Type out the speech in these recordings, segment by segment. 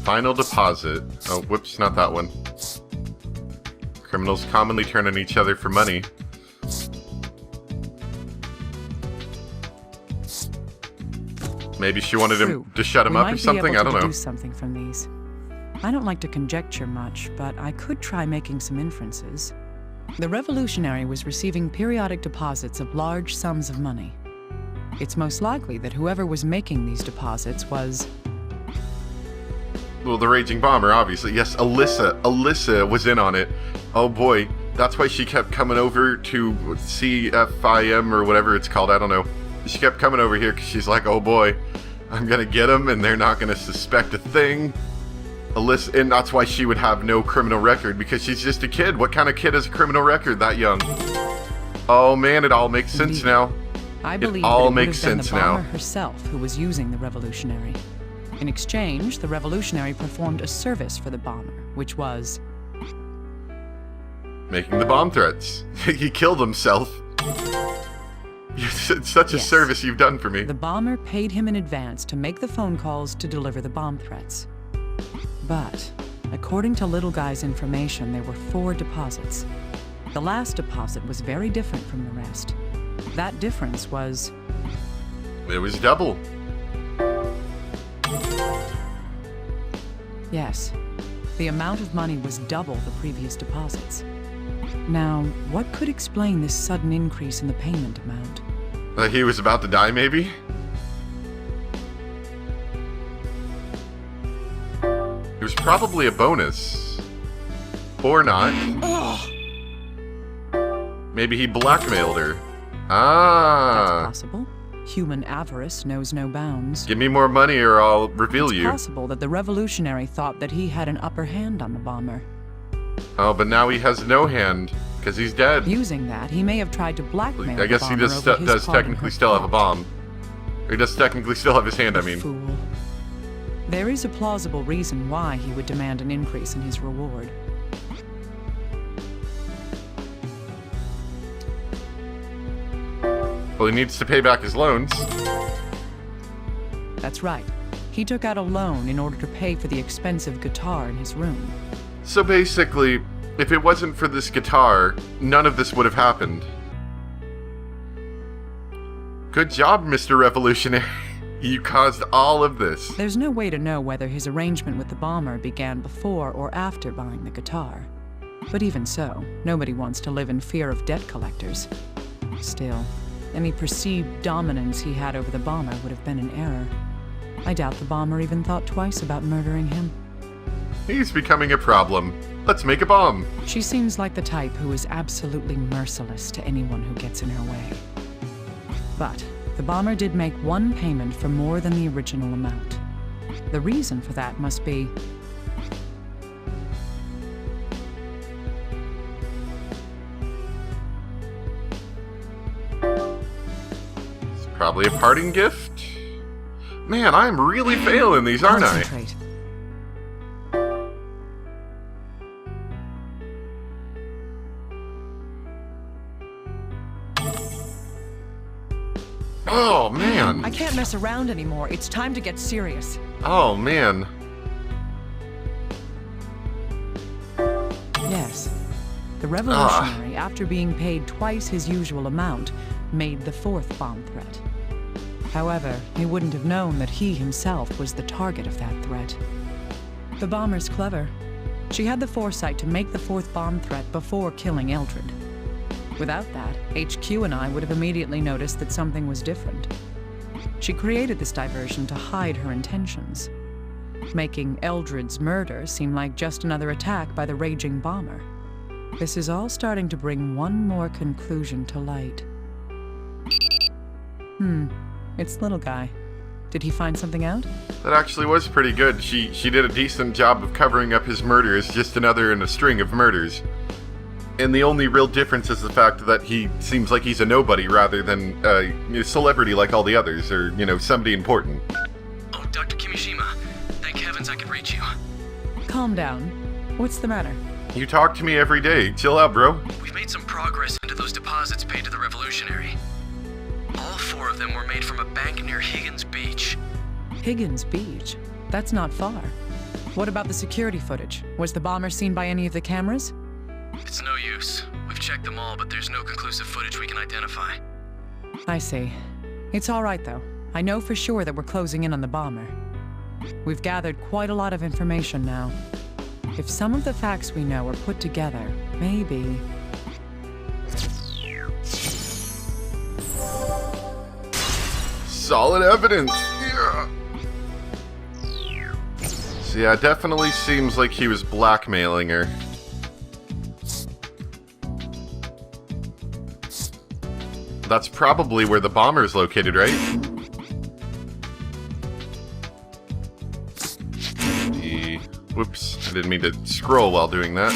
Final deposit. Oh, whoops, not that one. Criminals commonly turn on each other for money. Maybe she wanted him to shut him up or something? I don't know. Do something from these. I don't like to conjecture much, but I could try making some inferences. The revolutionary was receiving periodic deposits of large sums of money. It's most likely that whoever was making these deposits was... Well, the Raging Bomber, obviously. Yes, Alyssa. Alyssa was in on it. Oh boy, that's why she kept coming over to CFIM or whatever it's called, I don't know. She kept coming over here because she's like, oh boy, I'm gonna get them and they're not gonna suspect a thing. Alyssa, and that's why she would have no criminal record, because she's just a kid. What kind of kid has a criminal record that young? Oh man, it all makes sense now. I believe it all that it makes would have been sense the bomber now. herself who was using the revolutionary. In exchange, the revolutionary performed a service for the bomber, which was... making the bomb threats. He killed himself. It's such a service you've done for me. The bomber paid him in advance to make the phone calls to deliver the bomb threats. But, according to Little Guy's information, there were 4 deposits. The last deposit was very different from the rest. That difference was... it was double. Yes. The amount of money was double the previous deposits. Now, what could explain this sudden increase in the payment amount? He was about to die, maybe? It was probably a bonus. Or not. Maybe he blackmailed her. Ah. That's possible. Human avarice knows no bounds. Give me more money or I'll reveal you. It's possible that the revolutionary thought that he had an upper hand on the bomber. Oh, but now he has no hand, because he's dead. Using that, he may have tried to blackmail I guess he does technically still have a bomb. Or he does technically still have his hand, I mean. Fool. There is a plausible reason why he would demand an increase in his reward. Well, he needs to pay back his loans. That's right. He took out a loan in order to pay for the expensive guitar in his room. So basically, if it wasn't for this guitar, none of this would have happened. Good job, Mr. Revolutionary. You caused all of this. There's no way to know whether his arrangement with the bomber began before or after buying the guitar. But even so, nobody wants to live in fear of debt collectors. Still, any perceived dominance he had over the bomber would have been an error. I doubt the bomber even thought twice about murdering him. He's becoming a problem. Let's make a bomb. She seems like the type who is absolutely merciless to anyone who gets in her way. But the bomber did make one payment for more than the original amount. The reason for that must be... it's probably a parting gift. Man, I'm really failing these, aren't I? Concentrate. Oh, man. I can't mess around anymore. It's time to get serious. Oh, man. Yes. The revolutionary, after being paid twice his usual amount, made the 4th bomb threat. However, he wouldn't have known that he himself was the target of that threat. The bomber's clever. She had the foresight to make the 4th bomb threat before killing Eldred. Without that, HQ and I would have immediately noticed that something was different. She created this diversion to hide her intentions, making Eldred's murder seem like just another attack by the Raging Bomber. This is all starting to bring one more conclusion to light. It's Little Guy. Did he find something out? That actually was pretty good. She did a decent job of covering up his murder as just another in a string of murders. And the only real difference is the fact that he seems like he's a nobody rather than a celebrity like all the others, or, somebody important. Oh, Dr. Kimishima. Thank heavens I could reach you. Calm down. What's the matter? You talk to me every day. Chill out, bro. We've made some progress into those deposits paid to the Revolutionary. All 4 of them were made from a bank near Higgins Beach. Higgins Beach? That's not far. What about the security footage? Was the bomber seen by any of the cameras? It's no use. We've checked them all, but there's no conclusive footage we can identify. I see. It's all right, though. I know for sure that we're closing in on the bomber. We've gathered quite a lot of information now. If some of the facts we know are put together, maybe... Solid evidence! Yeah. So yeah, it definitely seems like he was blackmailing her. That's probably where the bomber is located, right? Whoops, I didn't mean to scroll while doing that.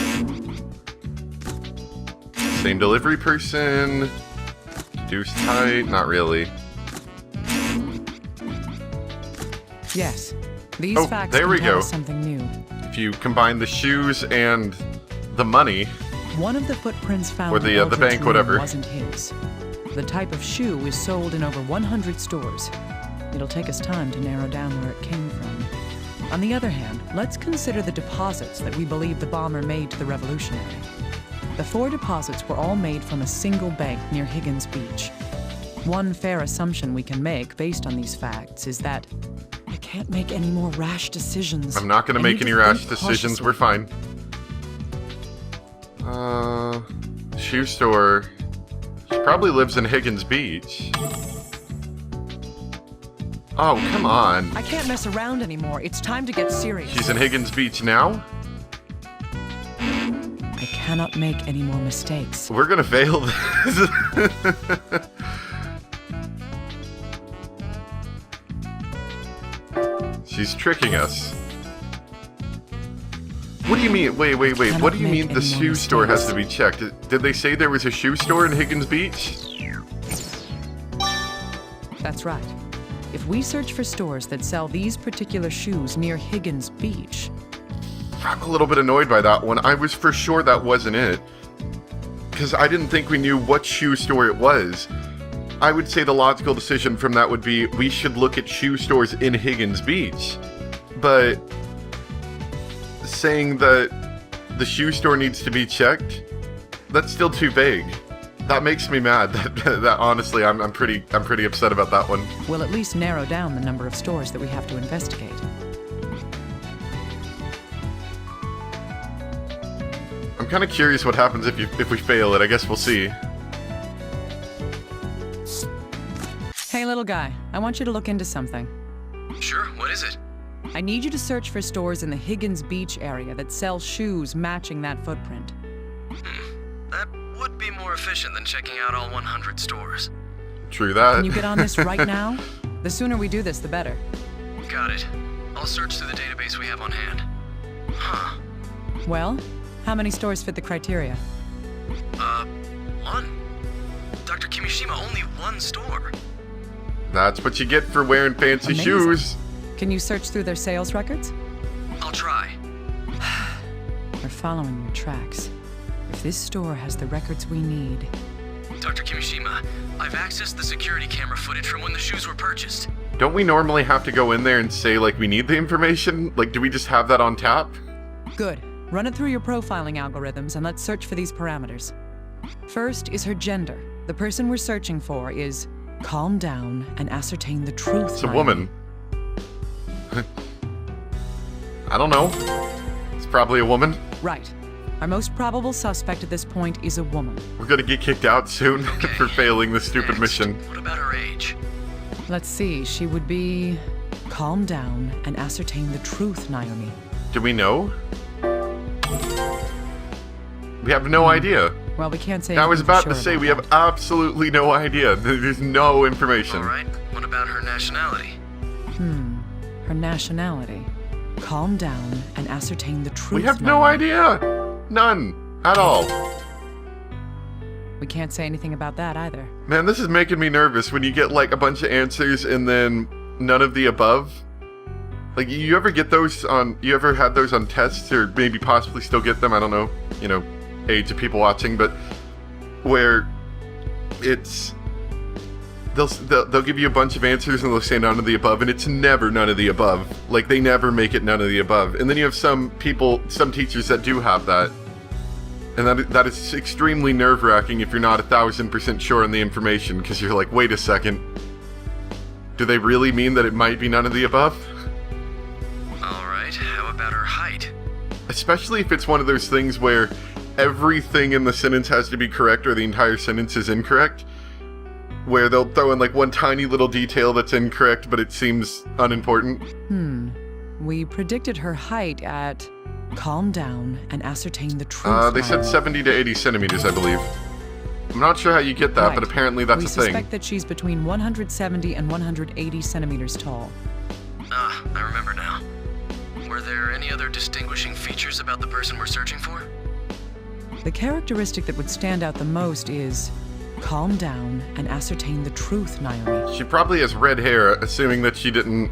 Same delivery person. Reduced height, not really. Yes. These facts there we can tell go. us something new. If you combine the shoes and the money, One of the footprints found or in the Eldridge bank, room whatever. wasn't his. The type of shoe is sold in over 100 stores. It'll take us time to narrow down where it came from. On the other hand, let's consider the deposits that we believe the bomber made to the Revolutionary. The 4 deposits were all made from a single bank near Higgins Beach. One fair assumption we can make based on these facts is that I can't make any more rash decisions. I'm not going to I make need any to rash think decisions. cautiously. We're fine. Shoe store. She probably lives in Higgins Beach. Oh, come on. I can't mess around anymore. It's time to get serious. She's in Higgins Beach now? I cannot make any more mistakes. We're gonna fail this. She's tricking us. What do you mean? Wait. What do you mean the shoe store has to be checked? Did they say there was a shoe store in Higgins Beach? That's right. If we search for stores that sell these particular shoes near Higgins Beach... I'm a little bit annoyed by that one. I was for sure that wasn't it. Because I didn't think we knew what shoe store it was. I would say the logical decision from that would be we should look at shoe stores in Higgins Beach. But saying that the shoe store needs to be checked, that's still too vague. That makes me mad. That honestly, I'm pretty upset about that one. We'll at least narrow down the number of stores that we have to investigate. I'm kind of curious what happens if we fail it. I guess we'll see. Hey, little guy, I want you to look into something. Sure, what is it? I need you to search for stores in the Higgins Beach area that sell shoes matching that footprint. That would be more efficient than checking out all 100 stores. True that. Can you get on this right now? The sooner we do this, the better. Got it. I'll search through the database we have on hand. Huh. Well, how many stores fit the criteria? One. Dr. Kimishima, only one store. That's what you get for wearing fancy Amazing. shoes. Can you search through their sales records? I'll try. We're following your tracks. If this store has the records we need... Dr. Kimishima, I've accessed the security camera footage from when the shoes were purchased. Don't we normally have to go in there and say, like, we need the information? Like, do we just have that on tap? Good. Run it through your profiling algorithms and let's search for these parameters. First is her gender. The person we're searching for is... Calm down and ascertain the truth. It's a woman. I don't know. It's probably a woman. Right. Our most probable suspect at this point is a woman. We're gonna get kicked out soon for failing this stupid Next, mission. What about her age? Let's see, she would be... Calm down and ascertain the truth, Naomi. Do we know? We have no idea. Well, we can't say I was anything for about sure to say about we have that. absolutely no idea. There's no information. Alright, what about her nationality? Her nationality. Calm down and ascertain the truth. We have no Naomi. idea. None. At all. We can't say anything about that either. Man, this is making me nervous when you get like a bunch of answers and then none of the above. Like, you ever get those on, you ever had those on tests or maybe possibly still get them? I don't know, you know, age of people watching, but where it's they'll give you a bunch of answers and they'll say none of the above, and it's never none of the above. Like, they never make it none of the above. And then you have some teachers that do have that. And that is extremely nerve-wracking if you're not 1,000% sure on the information, because you're like, wait a second. Do they really mean that it might be none of the above? Alright, how about her height? Especially if it's one of those things where everything in the sentence has to be correct or the entire sentence is incorrect. Where they'll throw in like one tiny little detail that's incorrect, but it seems unimportant. We predicted her height at... Calm down and ascertain the truth. They said 70 to 80 centimeters, I believe. I'm not sure how you get that, right. But apparently that's a thing. We suspect that she's between 170 and 180 centimeters tall. I remember now. Were there any other distinguishing features about the person we're searching for? The characteristic that would stand out the most is... Calm down and ascertain the truth, Nairi. She probably has red hair, assuming that she didn't,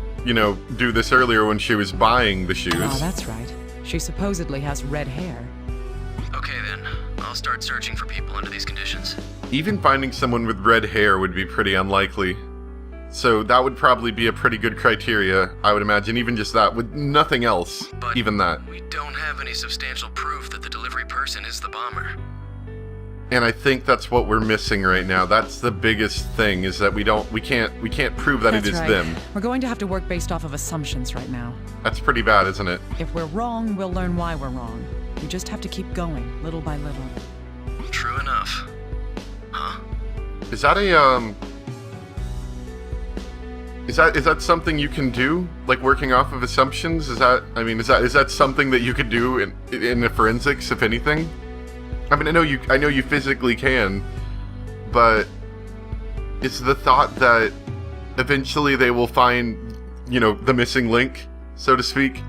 do this earlier when she was buying the shoes. Oh, that's right. She supposedly has red hair. Okay then, I'll start searching for people under these conditions. Even finding someone with red hair would be pretty unlikely. So that would probably be a pretty good criteria, I would imagine, even just that, with nothing else, But even that. We don't have any substantial proof that the delivery person is the bomber. And I think that's what we're missing right now. That's the biggest thing, is that we can't prove that That's it is right. them. We're going to have to work based off of assumptions right now. That's pretty bad, isn't it? If we're wrong, we'll learn why we're wrong. We just have to keep going, little by little. True enough. Huh? Is that a Is that something you can do? Like working off of assumptions? Is that something that you could do in the forensics, if anything? I mean, I know you physically can, but it's the thought that eventually they will find, the missing link, so to speak,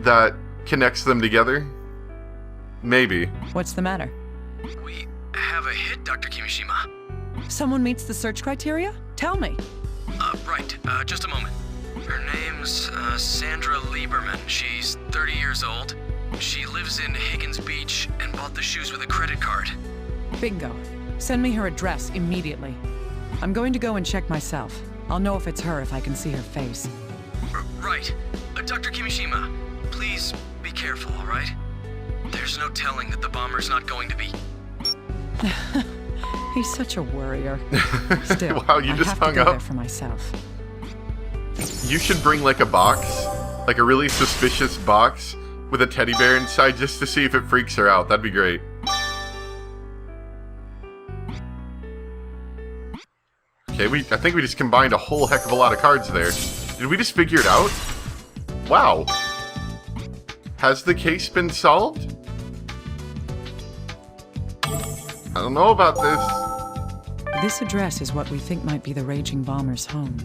that connects them together. Maybe. What's the matter? We have a hit, Dr. Kimishima. Someone meets the search criteria? Tell me. Right. Just a moment. Her name's Sandra Lieberman. She's 30 years old. She lives in Higgins Beach and bought the shoes with a credit card. Bingo. Send me her address immediately. I'm going to go and check myself. I'll know if it's her if I can see her face. Right. Dr. Kimishima, please be careful, all right? There's no telling that the bomber's not going to be... He's such a worrier. Still, wow, you just I have hung to go up. there for myself. You should bring like a box, like a really suspicious box with a teddy bear inside just to see if it freaks her out. That'd be great. Okay, I think we just combined a whole heck of a lot of cards there. Did we just figure it out? Wow. Has the case been solved? I don't know about this. This address is what we think might be the raging bomber's home.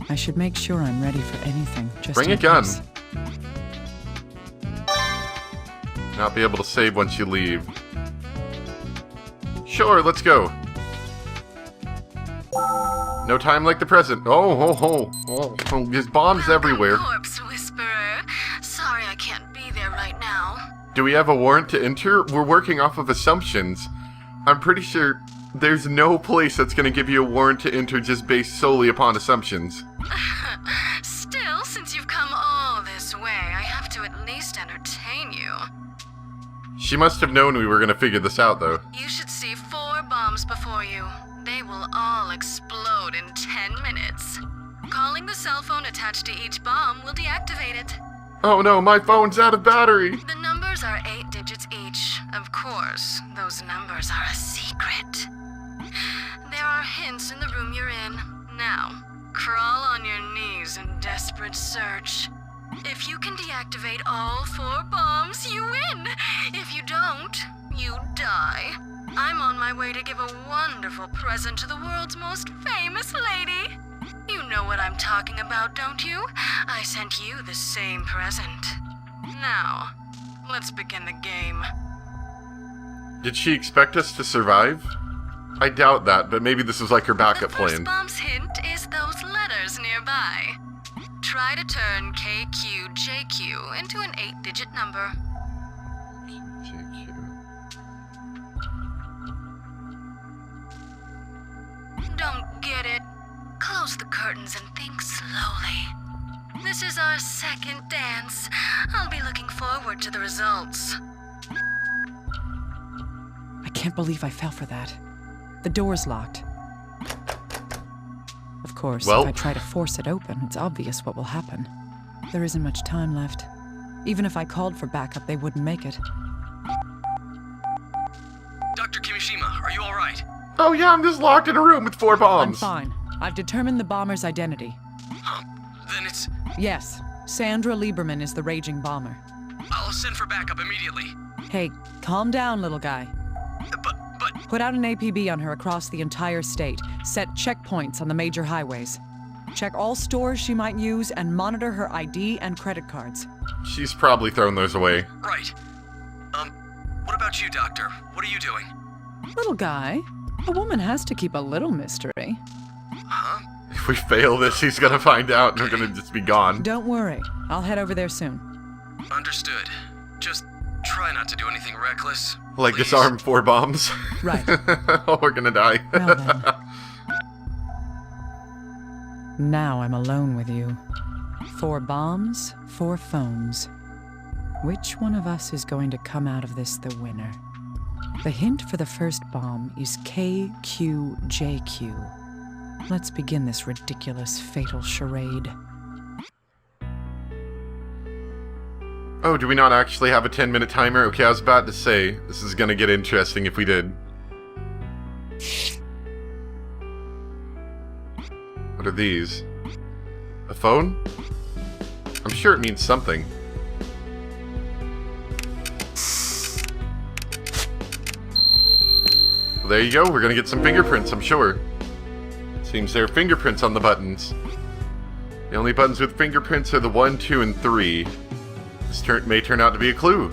I should make sure I'm ready for anything. Just Bring in a gun. case. Not be able to save once you leave. Sure, let's go. No time like the present. Oh, there's bombs everywhere. Corpse Whisperer. Sorry I can't be there right now. Do we have a warrant to enter? We're working off of assumptions. I'm pretty sure there's no place that's going to give you a warrant to enter just based solely upon assumptions. Still, since you've come all this way, I have to at least entertain you. She must have known we were going to figure this out, though. You should see 4 bombs before you. They will all explode in 10 minutes. Calling the cell phone attached to each bomb will deactivate it. Oh no, my phone's out of battery! The numbers are 8 digits each. Of course, those numbers are a secret. There are hints in the room you're in. Now, crawl on your knees in desperate search. If you can deactivate all 4 bombs, you win! If you don't, you die. I'm on my way to give a wonderful present to the world's most famous lady. You know what I'm talking about, don't you? I sent you the same present. Now, let's begin the game. Did she expect us to survive? I doubt that, but maybe this was like her backup The first plan. bomb's hint is those letters nearby. Try to turn KQJQ into an 8-digit number. Don't get it. Close the curtains and think slowly. This is our second dance. I'll be looking forward to the results. I can't believe I fell for that. The door's locked. Of course, Well, if I try to force it open, it's obvious what will happen. There isn't much time left. Even if I called for backup, they wouldn't make it. Dr. Kimishima, are you alright? Oh yeah, I'm just locked in a room with 4 I'm bombs. fine. I've determined the bomber's identity. Huh? Then it's... Yes, Sandra Lieberman is the raging bomber. I'll send for backup immediately. Hey, calm down, little guy. But... Put out an APB on her across the entire state. Set checkpoints on the major highways. Check all stores she might use and monitor her ID and credit cards. She's probably thrown those away. Right. What about you, Doctor? What are you doing? Little guy, a woman has to keep a little mystery. Huh? If we fail this, he's gonna find out and we're gonna just be gone. Don't worry, I'll head over there soon. Understood. Just try not to do anything reckless. Like please. disarm 4 bombs. Right. Oh, we're gonna die. Well then. Now I'm alone with you. 4 bombs, 4 phones. Which one of us is going to come out of this the winner? The hint for the first bomb is KQJQ. Let's begin this ridiculous, fatal charade. Oh, do we not actually have a 10-minute timer? Okay, I was about to say, this is gonna get interesting if we did. What are these? A phone? I'm sure it means something. Well, there you go, we're gonna get some fingerprints, I'm sure. Seems there are fingerprints on the buttons. The only buttons with fingerprints are the 1, 2, and 3. This may turn out to be a clue.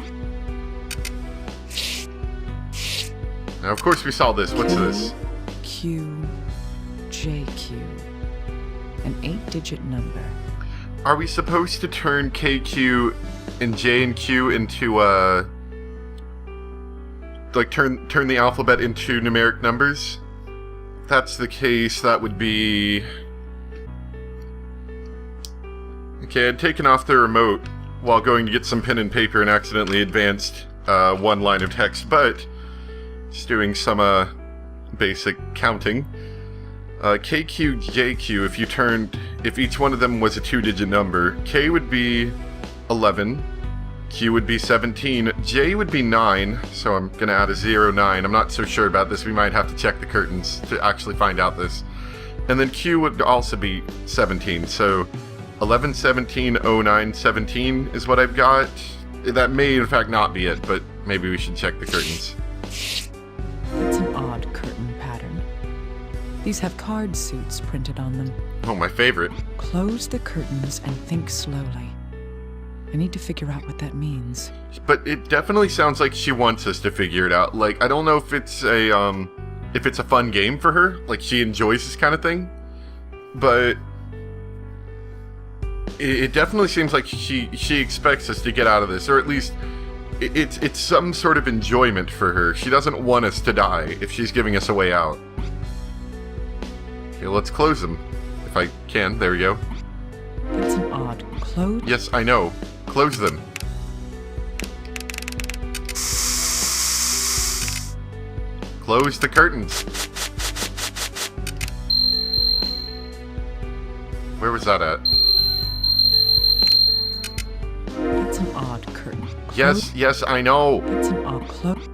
Now, of course we saw this. What's this? QJQ. An 8-digit number. Are we supposed to turn KQ and J and Q into, like, turn the alphabet into numeric numbers? If that's the case, that would be... Okay, I'd taken off the remote while going to get some pen and paper and accidentally advanced 1 line of text, but just doing some basic counting. KQ, JQ, if each one of them was a 2-digit number, K would be 11, Q would be 17, J would be 9, so I'm gonna add a 0, 9. I'm not so sure about this, we might have to check the curtains to actually find out this. And then Q would also be 17, so 11, 17, 09, 17 is what I've got. That may in fact not be it, but maybe we should check the curtains. It's an odd curtain pattern. These have card suits printed on them. Oh, my favorite. Close the curtains and think slowly. I need to figure out what that means. But it definitely sounds like she wants us to figure it out. Like, I don't know if it's a fun game for her, like she enjoys this kind of thing, but it definitely seems like she expects us to get out of this, or at least it's some sort of enjoyment for her. She doesn't want us to die if she's giving us a way out. Okay, let's close them. If I can, there we go. That's an odd close. Yes, I know. Close them. Close the curtains. Where was that at? That's an odd curtain. Yes, I know. That's an odd close.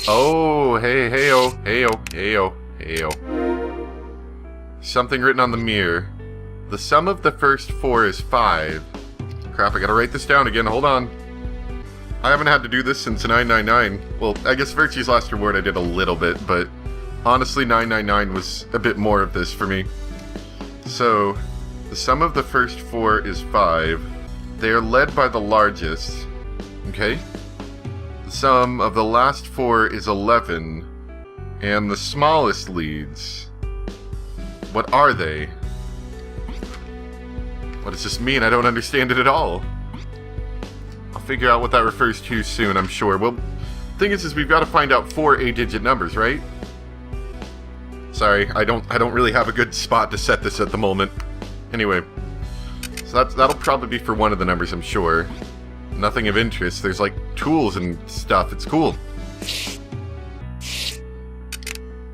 Oh, hey-oh. Something written on the mirror. The sum of the first 4 is 5. Crap, I gotta write this down again, hold on. I haven't had to do this since 999. Well, I guess Virtue's Last Reward I did a little bit, but honestly 999 was a bit more of this for me. So, the sum of the first 4 is 5. They are led by the largest. Okay? The sum of the last 4 is 11. And the smallest leads. What are they? What does this mean? I don't understand it at all. I'll figure out what that refers to soon, I'm sure. Well, thing is we've got to find out 4 8-digit numbers, right? Sorry, I don't really have a good spot to set this at the moment. Anyway, so that'll probably be for one of the numbers, I'm sure. Nothing of interest. There's like tools and stuff. It's cool.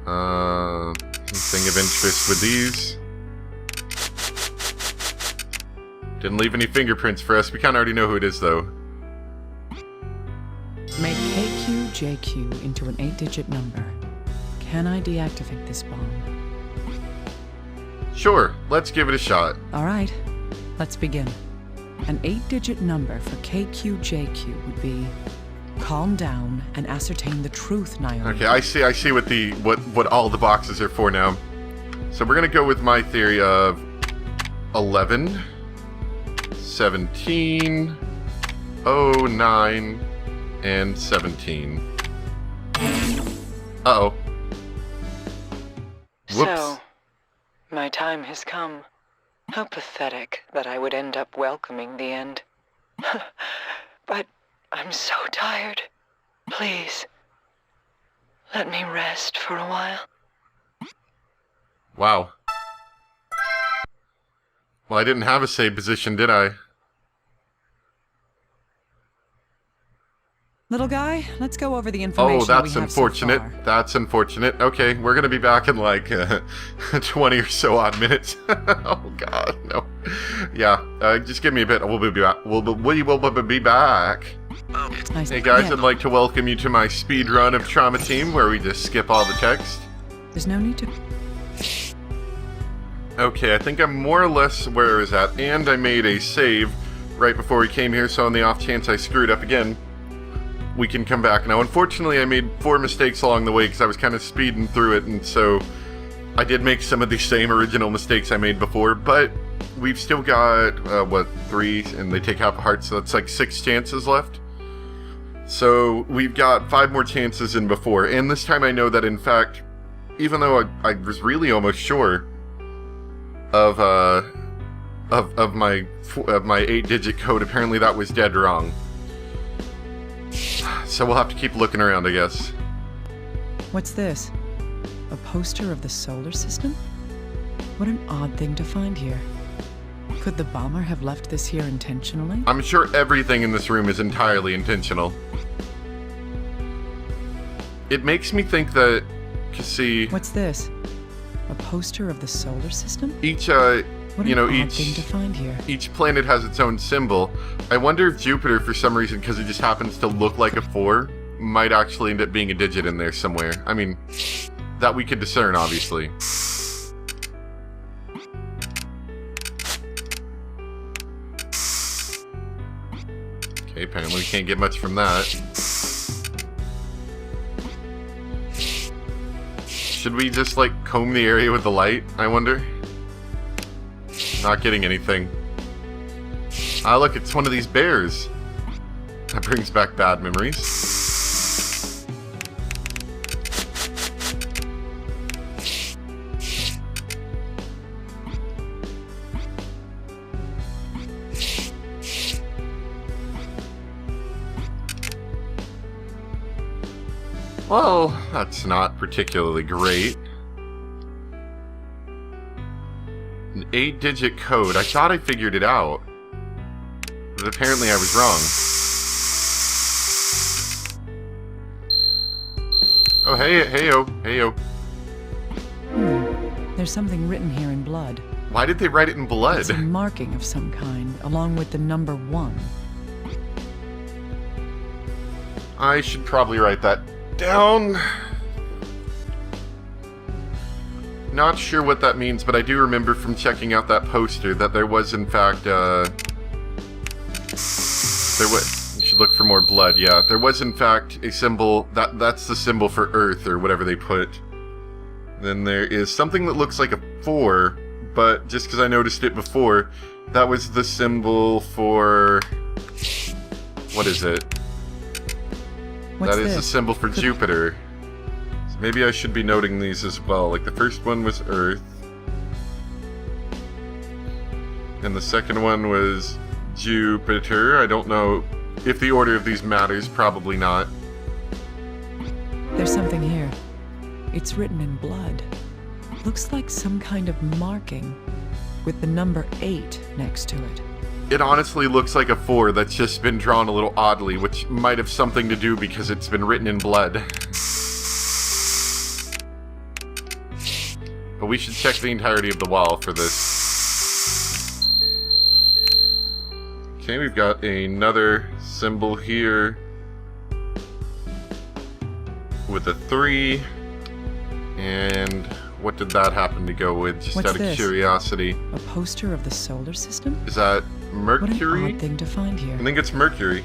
Nothing of interest with these. Didn't leave any fingerprints for us. We kind of already know who it is, though. Make KQJQ into an 8-digit number. Can I deactivate this bomb? Sure, let's give it a shot. All right, let's begin. An 8-digit number for KQJQ would be... Calm down and ascertain the truth, Naomi. Okay, I see what all the boxes are for now. So we're gonna go with my theory of 11, 17, 09, and 17. Uh-oh. Whoops. So, my time has come. How pathetic that I would end up welcoming the end. But I'm so tired. Please, let me rest for a while. Wow. Well, I didn't have a save position, did I? Little guy, let's go over the information. Oh, that's we have unfortunate. So far. That's unfortunate. Okay, we're gonna be back in like 20 or so odd minutes. Oh God, no. Yeah, just give me a bit. We'll be back. We will be back. Hey guys, I'd like to welcome you to my speed run of Trauma Team, where we just skip all the text. There's no need to... Okay, I think I'm more or less where I was at, and I made a save right before we came here, so on the off chance I screwed up again, we can come back. Now, unfortunately, I made 4 mistakes along the way because I was kind of speeding through it, and so I did make some of the same original mistakes I made before, but we've still got, 3, and they take half a heart, so that's like 6 chances left. So we've got 5 more chances than before, and this time I know that, in fact, even though I was really almost sure of my 8-digit code, apparently that was dead wrong. So we'll have to keep looking around, I guess. What's this? A poster of the solar system? What an odd thing to find here. Could the bomber have left this here intentionally? I'm sure everything in this room is entirely intentional. It makes me think that, see... What's this? A poster of the solar system? Each, What you know, an odd thing to find here. each planet has its own symbol. I wonder if Jupiter, for some reason, because it just happens to look like a 4, might actually end up being a digit in there somewhere. I mean, that we could discern, obviously. Okay, apparently we can't get much from that. Should we just, like, comb the area with the light, I wonder? Not getting anything. Ah, look, it's one of these bears. That brings back bad memories. Well, that's not particularly great. An 8-digit code. I thought I figured it out. But apparently I was wrong. Oh, hey-o. There's something written here in blood. Why did they write it in blood? It's a marking of some kind, along with the number 1. I should probably write that down. Not sure what that means, but I do remember from checking out that poster that there was, in fact, you should look for more blood, yeah. There was, in fact, a symbol, that's the symbol for Earth, or whatever they put. Then there is something that looks like a 4, but just because I noticed it before, that was the symbol for... What is it? What's That is this? a symbol for Jupiter. So maybe I should be noting these as well. Like, the first one was Earth. And the second one was Jupiter. I don't know if the order of these matters. Probably not. There's something here. It's written in blood. Looks like some kind of marking with the number 8 next to it. It honestly looks like a 4 that's just been drawn a little oddly, which might have something to do because it's been written in blood. But we should check the entirety of the wall for this. Okay, we've got another symbol here with a 3. And what did that happen to go with, just What's out of this? curiosity? A poster of the solar system? Is that What an Mercury? odd thing to find here. I think it's Mercury.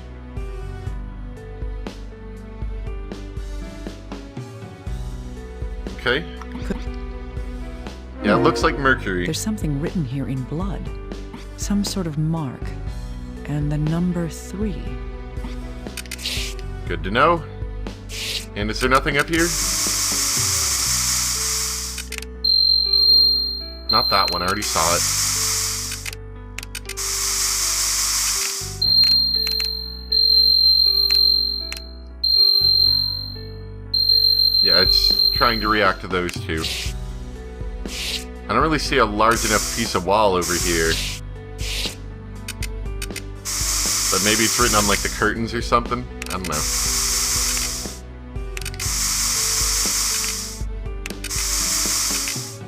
Okay. Yeah, it looks like Mercury. There's something written here in blood. Some sort of mark. And the number 3. Good to know. And is there nothing up here? Not that one, I already saw it. Yeah, it's trying to react to those two. I don't really see a large enough piece of wall over here. But maybe it's written on like the curtains or something? I don't know.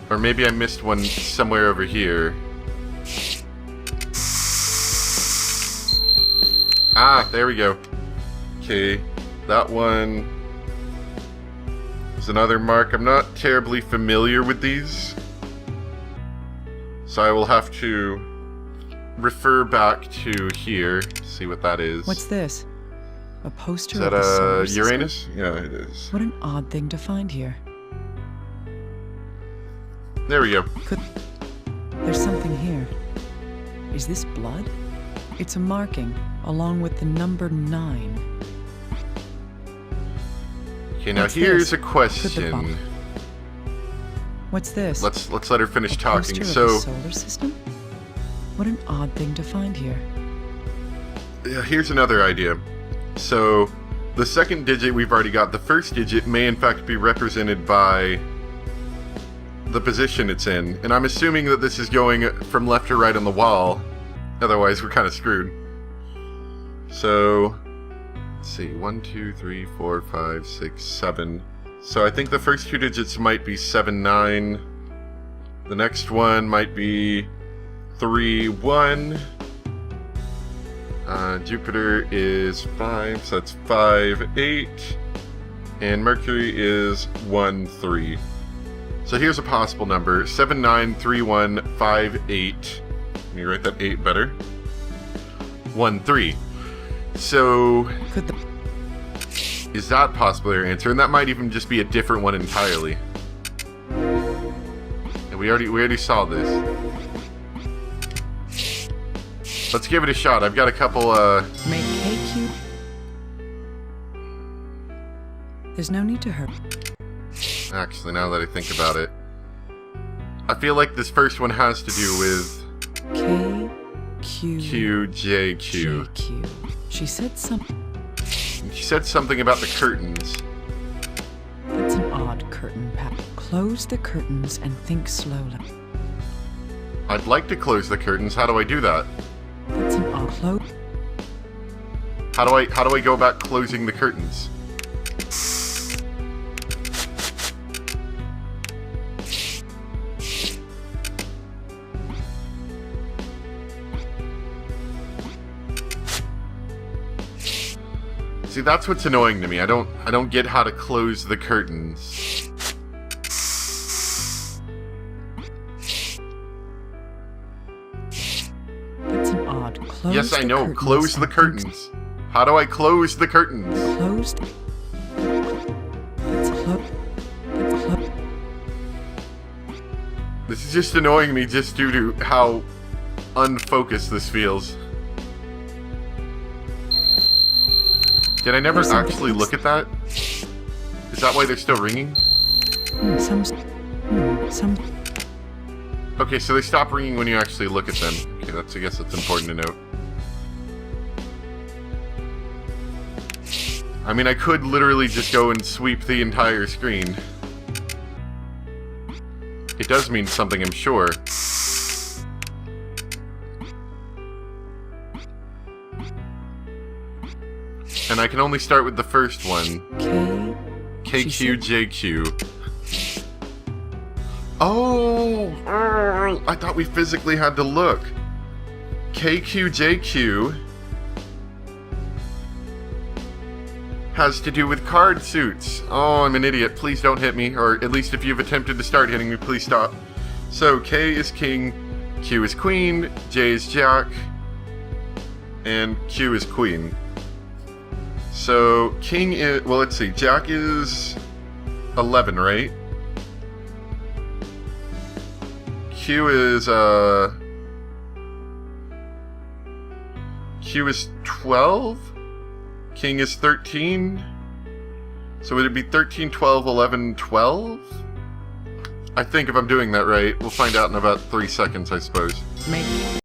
Or maybe I missed one somewhere over here. Ah, there we go. Okay, that one is another mark. I'm not terribly familiar with these, so I will have to refer back to here to see what that is. What's this? A poster Is that of the solar system? Uranus? Yeah, it is. What an odd thing to find here. There we go. There's something here. Is this blood? It's a marking, along with the number 9. Okay, now What's here's this? a question. What's this? Let's let her finish talking. Poster So of the solar system? What an odd thing to find here. yeah, here's another idea. So the second digit we've already got. The first digit may in fact be represented by the position it's in, and I'm assuming that this is going from left to right on the wall. Otherwise, we're kind of screwed. So let's see, 1, 2, 3, 4, 5, 6, 7. So I think the first two digits might be 7, 9. The next one might be 3, 1. Jupiter is 5, so that's 5, 8. And Mercury is 1, 3. So here's a possible number: 7, 9, 3, 1, 5, 8. Let me write that 8 better. 1, 3. So is that possibly our answer? And that might even just be a different one entirely. And we already saw this. Let's give it a shot. I've got a couple Make K cube. There's no need to hurry. actually, now that I think about it, I feel like this first one has to do with K Q QJQ. JQ. She said something. She said something about the curtains. That's an odd curtain pattern. Close the curtains and think slowly. I'd like to close the curtains. How do I do that? That's an odd close. How do I go about closing the curtains? See, that's what's annoying to me. I don't get how to close the curtains. That's an odd close. Yes, I the know. curtains Close the and think curtains. How do I close the curtains? Closed. It's closed. It's closed. This is just annoying me just due to how unfocused this feels. Did I never There's something actually else. look at that? Is that why they're still ringing? Some. Okay, so they stop ringing when you actually look at them. Okay, I guess that's important to note. I mean, I could literally just go and sweep the entire screen. It does mean something, I'm sure. And I can only start with the first one. KQJQ. Oh! I thought we physically had to look. KQJQ has to do with card suits. Oh, I'm an idiot. Please don't hit me. Or at least if you've attempted to start hitting me, please stop. So, K is king, Q is queen, J is jack, and Q is queen. So, king is... Well, let's see. Jack is 11, right? Q is, Q is 12? King is 13? So would it be 13, 12, 11, 12? I think if I'm doing that right. We'll find out in about 3 seconds, I suppose. Maybe.